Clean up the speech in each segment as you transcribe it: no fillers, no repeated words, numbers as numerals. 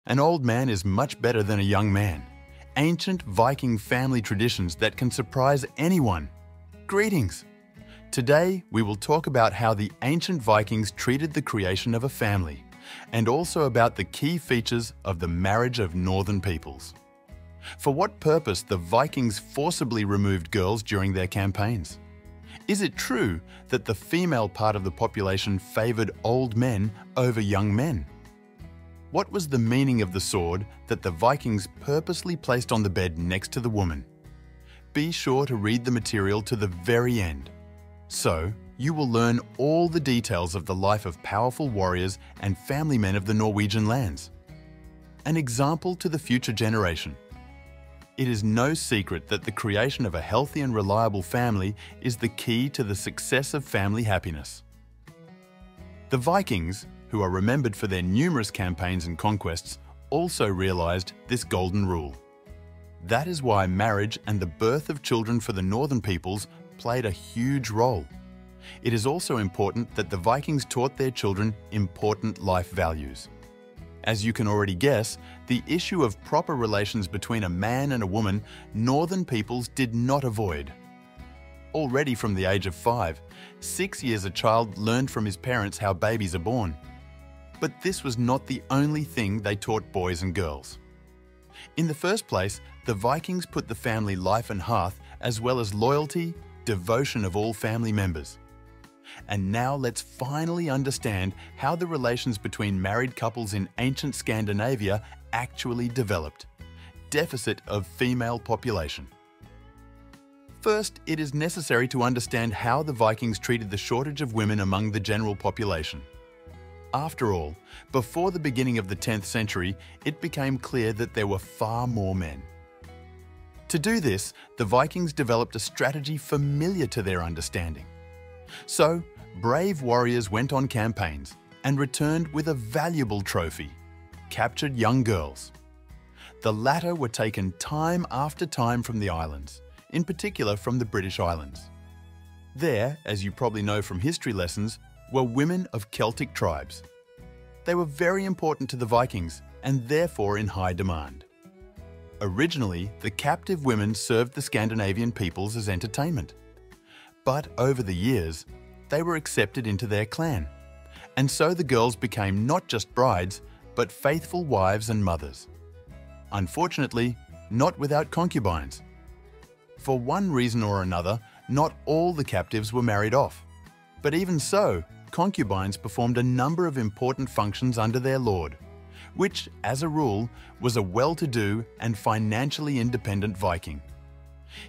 An old man is much better than a young man. Ancient Viking family traditions that can surprise anyone. Greetings! Today, we will talk about how the ancient Vikings treated the creation of a family, and also about the key features of the marriage of northern peoples. For what purpose the Vikings forcibly removed girls during their campaigns? Is it true that the female part of the population favored old men over young men? What was the meaning of the sword that the Vikings purposely placed on the bed next to the woman? Be sure to read the material to the very end. So, you will learn all the details of the life of powerful warriors and family men of the Norwegian lands. An example to the future generation. It is no secret that the creation of a healthy and reliable family is the key to the success of family happiness. The Vikings, who are remembered for their numerous campaigns and conquests, also realized this golden rule. That is why marriage and the birth of children for the northern peoples played a huge role. It is also important that the Vikings taught their children important life values. As you can already guess, the issue of proper relations between a man and a woman, northern peoples did not avoid. Already from the age of 5, 6 years a child learned from his parents how babies are born. But this was not the only thing they taught boys and girls. In the first place, the Vikings put the family life and hearth as well as loyalty, devotion of all family members. And now let's finally understand how the relations between married couples in ancient Scandinavia actually developed. Deficit of female population. First, it is necessary to understand how the Vikings treated the shortage of women among the general population. After all, before the beginning of the 10th century, it became clear that there were far more men. To do this, the Vikings developed a strategy familiar to their understanding. So, brave warriors went on campaigns and returned with a valuable trophy: captured young girls. The latter were taken time after time from the islands, in particular from the British Islands. There, as you probably know from history lessons, were women of Celtic tribes. They were very important to the Vikings and therefore in high demand. Originally, the captive women served the Scandinavian peoples as entertainment. But over the years, they were accepted into their clan, and so the girls became not just brides, but faithful wives and mothers. Unfortunately, not without concubines. For one reason or another, not all the captives were married off. But even so, concubines performed a number of important functions under their lord, which, as a rule, was a well-to-do and financially independent Viking.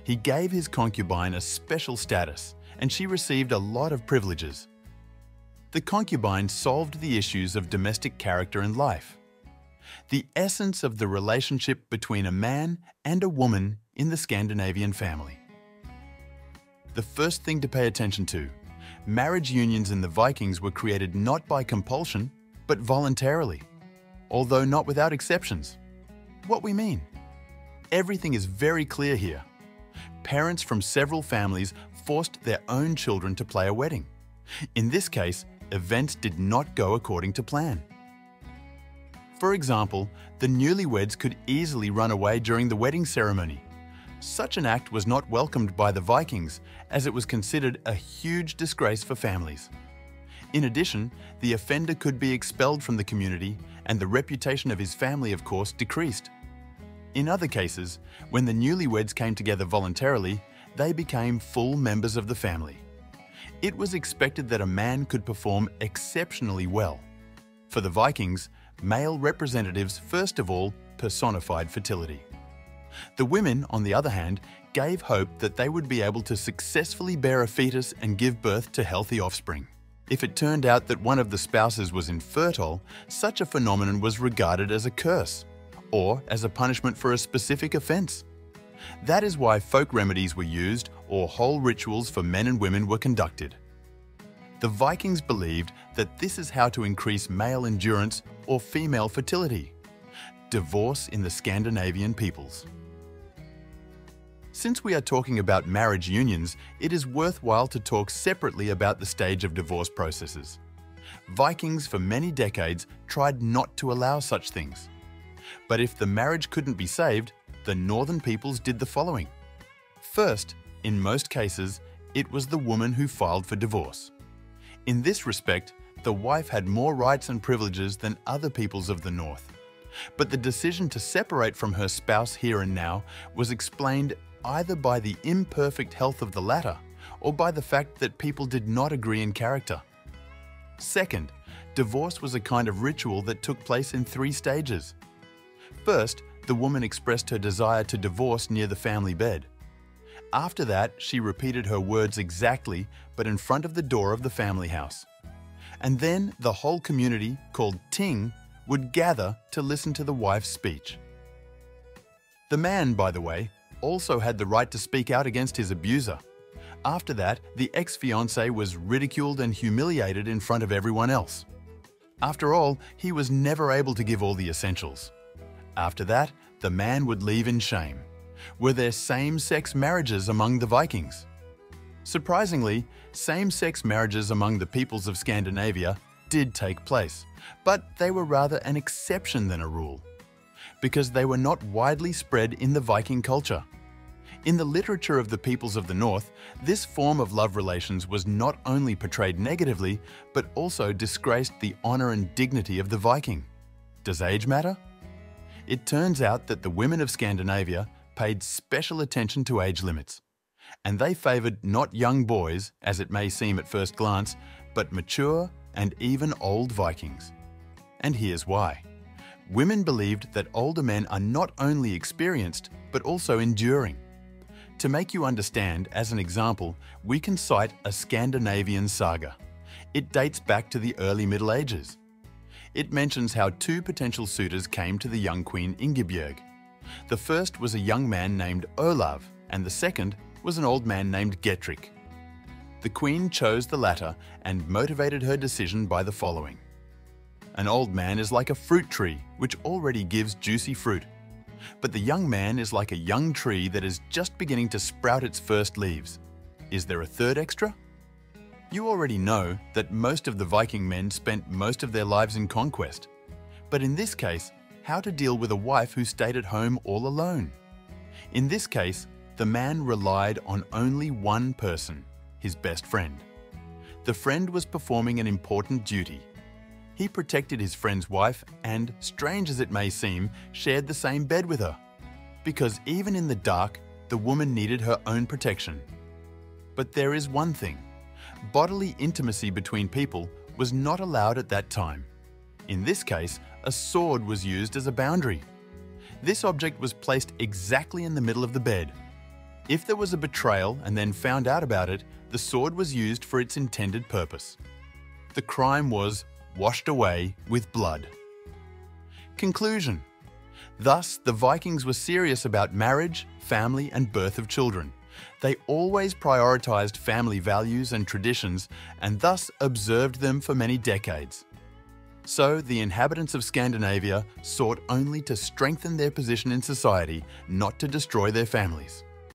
He gave his concubine a special status, and she received a lot of privileges. The concubine solved the issues of domestic character and life. The essence of the relationship between a man and a woman in the Scandinavian family. The first thing to pay attention to: marriage unions in the Vikings were created not by compulsion, but voluntarily, although not without exceptions. What we mean? Everything is very clear here. Parents from several families forced their own children to play a wedding. In this case, events did not go according to plan. For example, the newlyweds could easily run away during the wedding ceremony. Such an act was not welcomed by the Vikings, as it was considered a huge disgrace for families. In addition, the offender could be expelled from the community, and the reputation of his family, of course, decreased. In other cases, when the newlyweds came together voluntarily, they became full members of the family. It was expected that a man could perform exceptionally well. For the Vikings, male representatives first of all personified fertility. The women, on the other hand, gave hope that they would be able to successfully bear a fetus and give birth to healthy offspring. If it turned out that one of the spouses was infertile, such a phenomenon was regarded as a curse, or as a punishment for a specific offense. That is why folk remedies were used, or whole rituals for men and women were conducted. The Vikings believed that this is how to increase male endurance or female fertility. Divorce in the Scandinavian peoples. Since we are talking about marriage unions, it is worthwhile to talk separately about the stage of divorce processes. Vikings for many decades tried not to allow such things. But if the marriage couldn't be saved, the northern peoples did the following. First, in most cases, it was the woman who filed for divorce. In this respect, the wife had more rights and privileges than other peoples of the north. But the decision to separate from her spouse here and now was explained either by the imperfect health of the latter or by the fact that people did not agree in character. Second, divorce was a kind of ritual that took place in 3 stages. First, the woman expressed her desire to divorce near the family bed. After that, she repeated her words exactly, but in front of the door of the family house. And then the whole community, called ting, would gather to listen to the wife's speech. The man, by the way, also had the right to speak out against his abuser. After that, the ex-fiancé was ridiculed and humiliated in front of everyone else. After all, he was never able to give all the essentials. After that, the man would leave in shame. Were there same-sex marriages among the Vikings? Surprisingly, same-sex marriages among the peoples of Scandinavia did take place, but they were rather an exception than a rule, because they were not widely spread in the Viking culture. In the literature of the peoples of the north, this form of love relations was not only portrayed negatively, but also disgraced the honor and dignity of the Viking. Does age matter? It turns out that the women of Scandinavia paid special attention to age limits, and they favored not young boys, as it may seem at first glance, but mature and even old Vikings. And here's why. Women believed that older men are not only experienced, but also enduring. To make you understand, as an example, we can cite a Scandinavian saga. It dates back to the early Middle Ages. It mentions how 2 potential suitors came to the young queen Ingebjorg. The first was a young man named Olav, and the second was an old man named Getrick. The queen chose the latter and motivated her decision by the following. An old man is like a fruit tree which already gives juicy fruit. But the young man is like a young tree that is just beginning to sprout its first leaves. Is there a third extra? You already know that most of the Viking men spent most of their lives in conquest. But in this case, how to deal with a wife who stayed at home all alone? In this case, the man relied on only one person, his best friend. The friend was performing an important duty. He protected his friend's wife and, strange as it may seem, shared the same bed with her. Because even in the dark, the woman needed her own protection. But there is one thing. Bodily intimacy between people was not allowed at that time. In this case, a sword was used as a boundary. This object was placed exactly in the middle of the bed. If there was a betrayal and then found out about it, the sword was used for its intended purpose. The crime was washed away with blood. Conclusion. Thus, the Vikings were serious about marriage, family, and birth of children. They always prioritized family values and traditions and thus observed them for many decades. So, the inhabitants of Scandinavia sought only to strengthen their position in society, not to destroy their families.